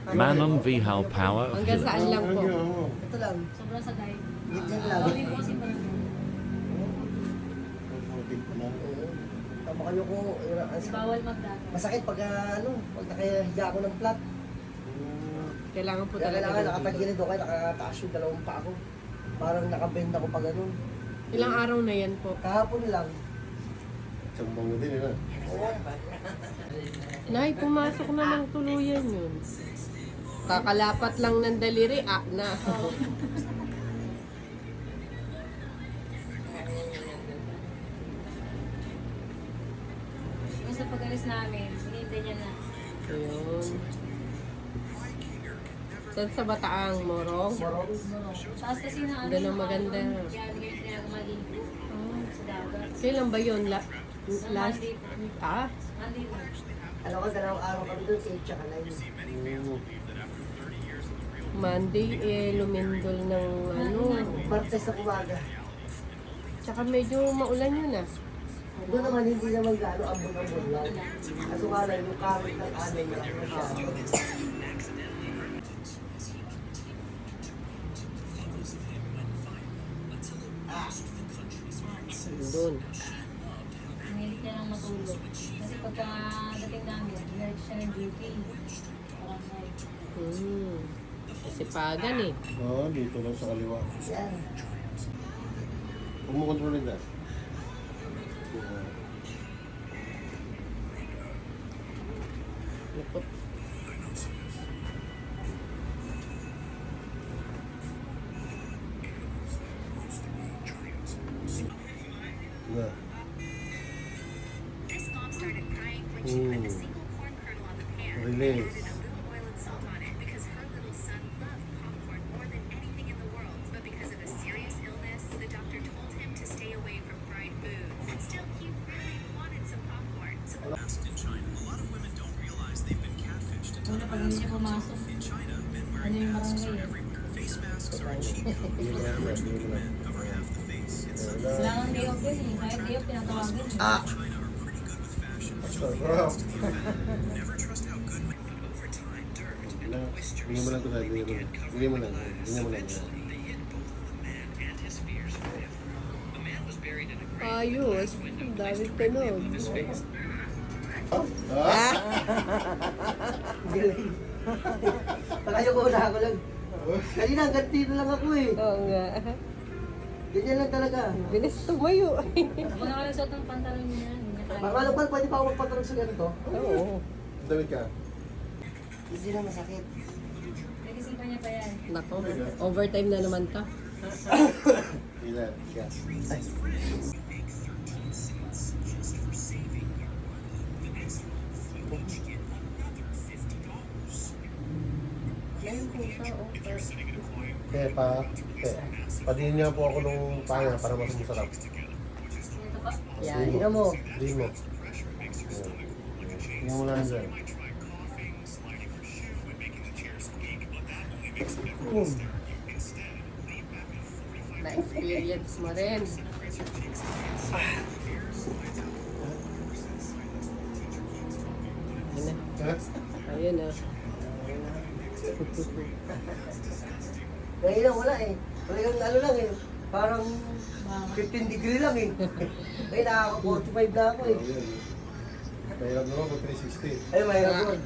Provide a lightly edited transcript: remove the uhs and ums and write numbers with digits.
Manon Vihal Power of Hanggang saan Healing. lang po? Ito lang. Sobrang sa diet. Ganyan lang. Hindi po kasi parang Tama kayo ko. bawal magdagat. Masakit pag pag nakahiga ako ng flat. Kailangan po Kaya talaga. kailangan ng nakatagilid ako, nakataas yung dalawang pa ako. Parang nakabend ako pa ganun. Ilang araw na yan po? Kahapon lang. Sambang mo din, eh. Nay, pumasok na ng tuluyan yun. Kakalapat lang ng daliri, na. Yung sa pag-alis namin, hinihintay niya na. Ayun. Saan sa Bataang, Morong? Morong. Taas kasi na ano. Ganda ng maganda. Kaya hindi kayo pinagmaligo. Sa dagat. Kailan ba yun? Last? Monday po. Monday po. Alam ko, dalawang araw kami doon, 8 tsaka 9. Monday, lumindol ng ano. Martes na umaga. Tsaka medyo maulan yun ah. Doon naman, hindi naman gano'n ambon-ambon lang. Kaso nga lang, yung kamit ng ano lang masyado. Doon. Hinilit niya lang matulog. Kasi pagka dating namin, hinilit siya ng duty. Parang Kasi pagan eh. Oo, dito lang sa kaliwa. Yan. Huwag mo kontrolin na. Lupot. Na. This mom started crying when she put a single corn kernel on the pan and Release. added a little oil and salt on it because her little son loved popcorn more than anything in the world. But because of a serious illness, the doctor told him to stay away from fried foods. But still, he really wanted some popcorn. So the In China, a lot of women don't realize they've been catfished. A ton Una of pag hindi masks siya are pumasok. in China. Men Ano wearing yung masks are barangay? everywhere. Face masks are a cheat code. The average group of men cover half the face. In some Kailangan day off yun eh. Kahit day off, pinatawagin eh. China are pretty good with fashion. Never trust how good men over time. Dirt and moisture Bigyan mo lang ito dahil. Bigyan mo lang. Bigyan mo lang. they hid both the man and his fears forever. The man was buried in a grave. Ayos. Dami tanong. His face. Galing. Palayo ko na ako lang. Kanina, hanggang dito lang ako eh. Oo nga. Ganyan lang talaga. Bilis tumayo. Ako na nagsuot ng pantalon niya. Hindi niya kaya. Baka naman, pwede pa ako magpatalong sa ganito. Oo. Damit ka. Hindi na masakit. Nag-isipan niya pa yan. Nako. Overtime na naman ta. Ilan? Siya. Ay. Kaya padiin niya po ako nung panga para mas masarap. Ito pa. Yan. Tingnan mo. Hindi mo. Tingnan mo lang dyan. Na-experience mo rin. Ayun na. Ha? Ayun na. Ngayon lang, wala eh. Talagang ano lang eh. Parang 15 degree lang eh. Ngayon nakaka-45 na ako eh. Mahirap naman pag 360. Ay, mahirap yun.